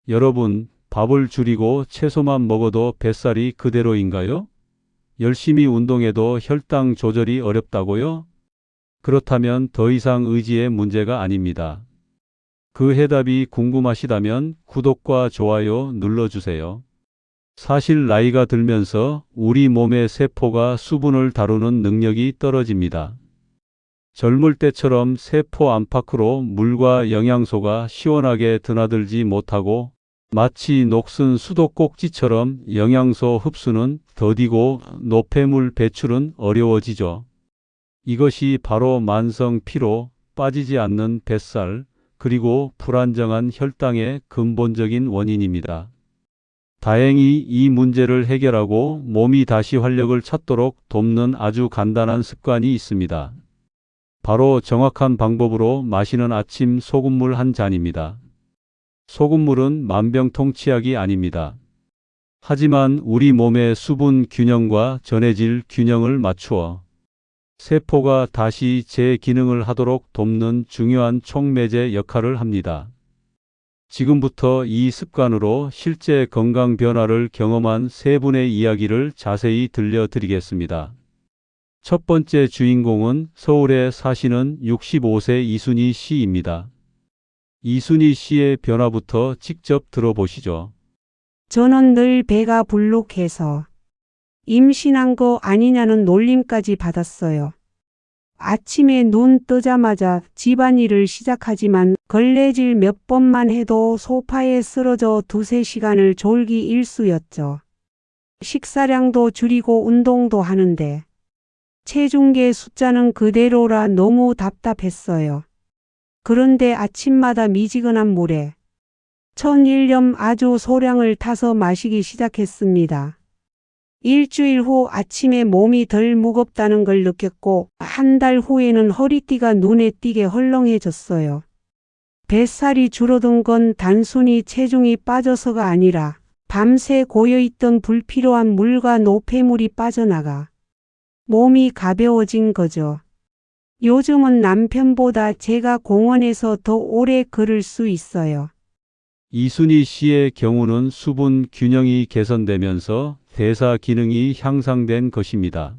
여러분, 밥을 줄이고 채소만 먹어도 뱃살이 그대로인가요? 열심히 운동해도 혈당 조절이 어렵다고요? 그렇다면 더 이상 의지의 문제가 아닙니다. 그 해답이 궁금하시다면 구독과 좋아요 눌러주세요. 사실 나이가 들면서 우리 몸의 세포가 수분을 다루는 능력이 떨어집니다. 젊을 때처럼 세포 안팎으로 물과 영양소가 시원하게 드나들지 못하고 마치 녹슨 수도꼭지처럼 영양소 흡수는 더디고 노폐물 배출은 어려워지죠. 이것이 바로 만성 피로, 빠지지 않는 뱃살, 그리고 불안정한 혈당의 근본적인 원인입니다. 다행히 이 문제를 해결하고 몸이 다시 활력을 찾도록 돕는 아주 간단한 습관이 있습니다. 바로 정확한 방법으로 마시는 아침 소금물 한 잔입니다. 소금물은 만병통치약이 아닙니다. 하지만 우리 몸의 수분 균형과 전해질 균형을 맞추어 세포가 다시 제 기능을 하도록 돕는 중요한 촉매제 역할을 합니다. 지금부터 이 습관으로 실제 건강 변화를 경험한 세 분의 이야기를 자세히 들려드리겠습니다. 첫 번째 주인공은 서울에 사시는 65세 이순희 씨입니다. 이순희 씨의 변화부터 직접 들어보시죠. 저는 늘 배가 불룩해서 임신한 거 아니냐는 놀림까지 받았어요. 아침에 눈 뜨자마자 집안일을 시작하지만 걸레질 몇 번만 해도 소파에 쓰러져 두세 시간을 졸기 일쑤였죠. 식사량도 줄이고 운동도 하는데 체중계 숫자는 그대로라 너무 답답했어요. 그런데 아침마다 미지근한 물에 천일염 아주 소량을 타서 마시기 시작했습니다. 일주일 후 아침에 몸이 덜 무겁다는 걸 느꼈고 한 달 후에는 허리띠가 눈에 띄게 헐렁해졌어요. 뱃살이 줄어든 건 단순히 체중이 빠져서가 아니라 밤새 고여있던 불필요한 물과 노폐물이 빠져나가 몸이 가벼워진 거죠. 요즘은 남편보다 제가 공원에서 더 오래 걸을 수 있어요. 이순희 씨의 경우는 수분 균형이 개선되면서 대사 기능이 향상된 것입니다.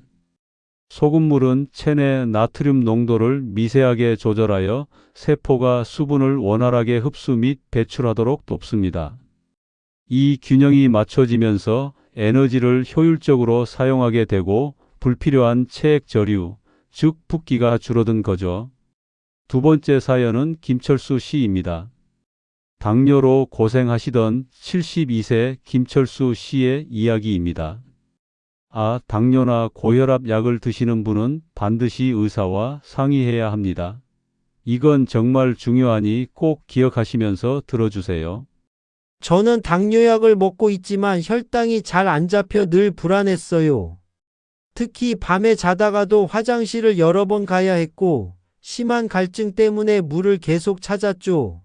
소금물은 체내 나트륨 농도를 미세하게 조절하여 세포가 수분을 원활하게 흡수 및 배출하도록 돕습니다. 이 균형이 맞춰지면서 에너지를 효율적으로 사용하게 되고 불필요한 체액 저류, 즉 붓기가 줄어든 거죠. 두 번째 사연은 김철수 씨입니다. 당뇨로 고생하시던 72세 김철수 씨의 이야기입니다. 당뇨나 고혈압 약을 드시는 분은 반드시 의사와 상의해야 합니다. 이건 정말 중요하니 꼭 기억하시면서 들어주세요. 저는 당뇨약을 먹고 있지만 혈당이 잘 안 잡혀 늘 불안했어요. 특히 밤에 자다가도 화장실을 여러 번 가야 했고 심한 갈증 때문에 물을 계속 찾았죠.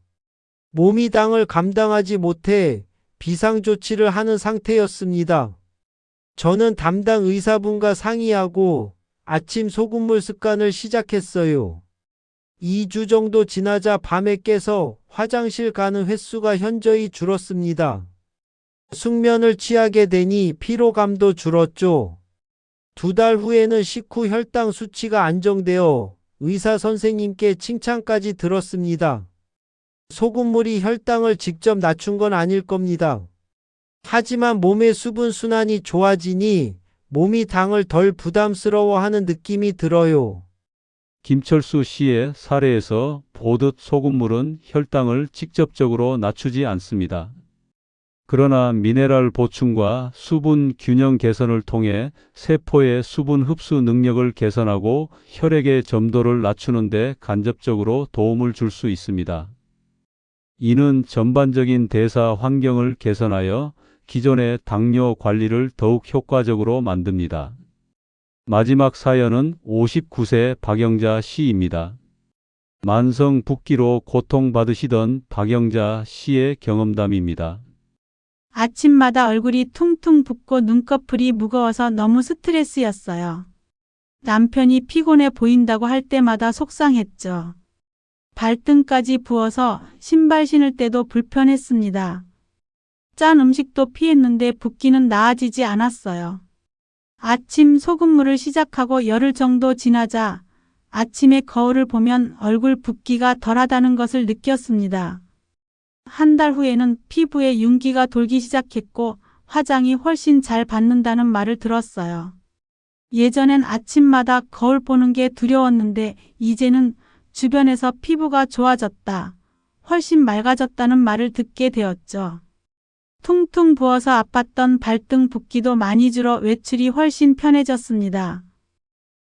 몸이 당을 감당하지 못해 비상조치를 하는 상태였습니다. 저는 담당 의사분과 상의하고 아침 소금물 습관을 시작했어요. 2주 정도 지나자 밤에 깨서 화장실 가는 횟수가 현저히 줄었습니다. 숙면을 취하게 되니 피로감도 줄었죠. 2달 후에는 식후 혈당 수치가 안정되어 의사 선생님께 칭찬까지 들었습니다. 소금물이 혈당을 직접 낮춘 건 아닐 겁니다. 하지만 몸의 수분 순환이 좋아지니 몸이 당을 덜 부담스러워하는 느낌이 들어요. 김철수 씨의 사례에서 보듯 소금물은 혈당을 직접적으로 낮추지 않습니다. 그러나 미네랄 보충과 수분 균형 개선을 통해 세포의 수분 흡수 능력을 개선하고 혈액의 점도를 낮추는 데 간접적으로 도움을 줄 수 있습니다. 이는 전반적인 대사 환경을 개선하여 기존의 당뇨 관리를 더욱 효과적으로 만듭니다. 마지막 사연은 59세 박영자 씨입니다. 만성 붓기로 고통받으시던 박영자 씨의 경험담입니다. 아침마다 얼굴이 퉁퉁 붓고 눈꺼풀이 무거워서 너무 스트레스였어요. 남편이 피곤해 보인다고 할 때마다 속상했죠. 발등까지 부어서 신발 신을 때도 불편했습니다. 짠 음식도 피했는데 붓기는 나아지지 않았어요. 아침 소금물을 시작하고 열흘 정도 지나자 아침에 거울을 보면 얼굴 붓기가 덜하다는 것을 느꼈습니다. 한 달 후에는 피부에 윤기가 돌기 시작했고 화장이 훨씬 잘 받는다는 말을 들었어요. 예전엔 아침마다 거울 보는 게 두려웠는데 이제는 주변에서 피부가 좋아졌다, 훨씬 맑아졌다는 말을 듣게 되었죠. 퉁퉁 부어서 아팠던 발등 붓기도 많이 줄어 외출이 훨씬 편해졌습니다.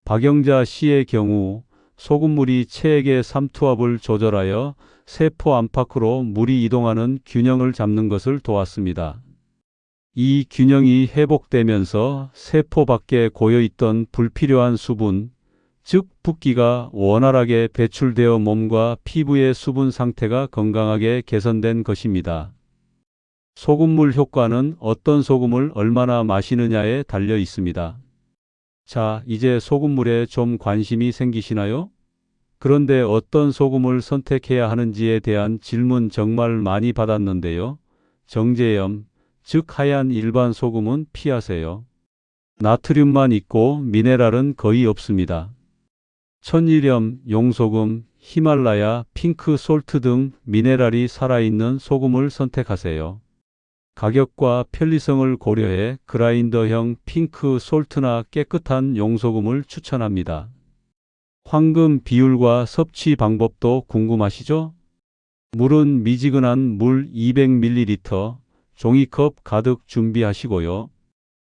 박영자 씨의 경우 소금물이 체액의 삼투압을 조절하여 세포 안팎으로 물이 이동하는 균형을 잡는 것을 도왔습니다. 이 균형이 회복되면서 세포 밖에 고여있던 불필요한 수분, 즉 붓기가 원활하게 배출되어 몸과 피부의 수분 상태가 건강하게 개선된 것입니다. 소금물 효과는 어떤 소금을 얼마나 마시느냐에 달려 있습니다. 자, 이제 소금물에 좀 관심이 생기시나요? 그런데 어떤 소금을 선택해야 하는지에 대한 질문 정말 많이 받았는데요. 정제염, 즉 하얀 일반 소금은 피하세요. 나트륨만 있고 미네랄은 거의 없습니다. 천일염, 용소금, 히말라야, 핑크 솔트 등 미네랄이 살아있는 소금을 선택하세요. 가격과 편리성을 고려해 그라인더형 핑크 솔트나 깨끗한 용소금을 추천합니다. 황금 비율과 섭취 방법도 궁금하시죠? 물은 미지근한 물 200ml, 종이컵 가득 준비하시고요.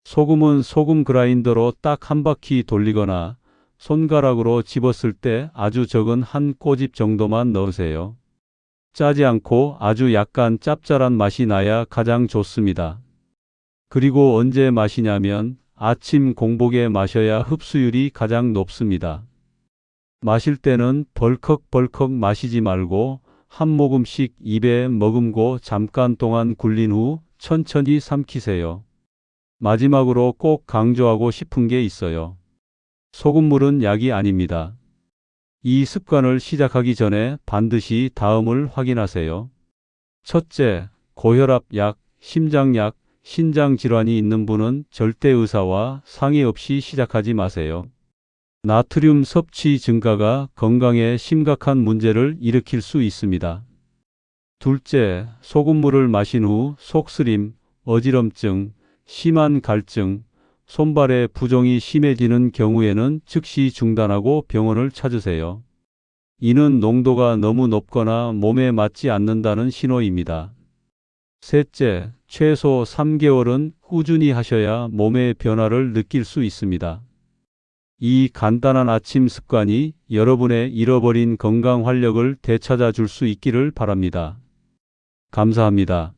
소금은 소금 그라인더로 딱 한 바퀴 돌리거나 손가락으로 집었을 때 아주 적은 한 꼬집 정도만 넣으세요. 짜지 않고 아주 약간 짭짤한 맛이 나야 가장 좋습니다. 그리고 언제 마시냐면 아침 공복에 마셔야 흡수율이 가장 높습니다. 마실 때는 벌컥벌컥 마시지 말고 한 모금씩 입에 머금고 잠깐 동안 굴린 후 천천히 삼키세요. 마지막으로 꼭 강조하고 싶은 게 있어요. 소금물은 약이 아닙니다. 이 습관을 시작하기 전에 반드시 다음을 확인하세요. 첫째, 고혈압 약, 심장약, 신장질환이 있는 분은 절대 의사와 상의 없이 시작하지 마세요. 나트륨 섭취 증가가 건강에 심각한 문제를 일으킬 수 있습니다. 둘째, 소금물을 마신 후 속쓰림, 어지럼증, 심한 갈증, 손발에 부종이 심해지는 경우에는 즉시 중단하고 병원을 찾으세요. 이는 농도가 너무 높거나 몸에 맞지 않는다는 신호입니다. 셋째, 최소 3개월은 꾸준히 하셔야 몸의 변화를 느낄 수 있습니다. 이 간단한 아침 습관이 여러분의 잃어버린 건강 활력을 되찾아 줄 수 있기를 바랍니다. 감사합니다.